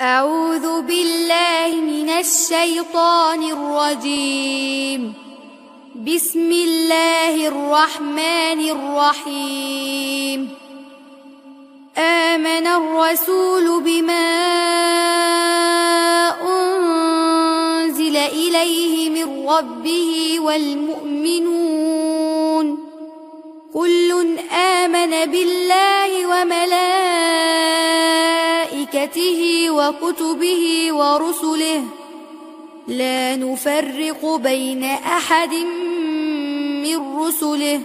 أعوذ بالله من الشيطان الرجيم. بسم الله الرحمن الرحيم. آمن الرسول بما أنزل إليه من ربه والمؤمنون كل آمن بالله وملائكته وكتبه ورسله لا نفرق بين أحد من رسله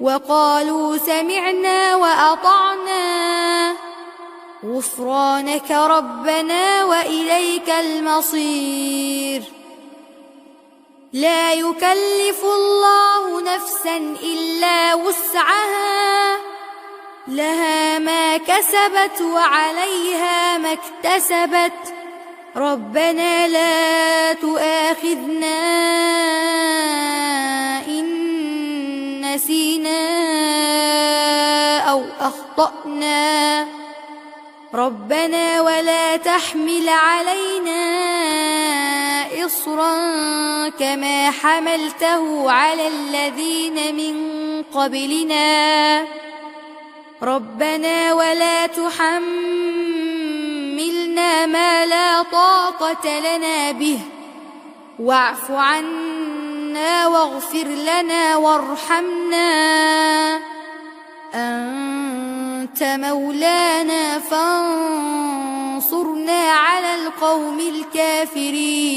وقالوا سمعنا وأطعنا غفرانك ربنا وإليك المصير. لا يكلف الله نفسا إلا وسعها لها ما كسبت وعليها ما اكتسبت ربنا لا تؤاخذنا إن نسينا أو أخطأنا ربنا ولا تحمل علينا إصرا كما حملته على الذين من قبلنا ربنا ولا تحملنا ما لا طاقة لنا به واعف عنا واغفر لنا وارحمنا أنت مولانا فانصرنا على القوم الكافرين.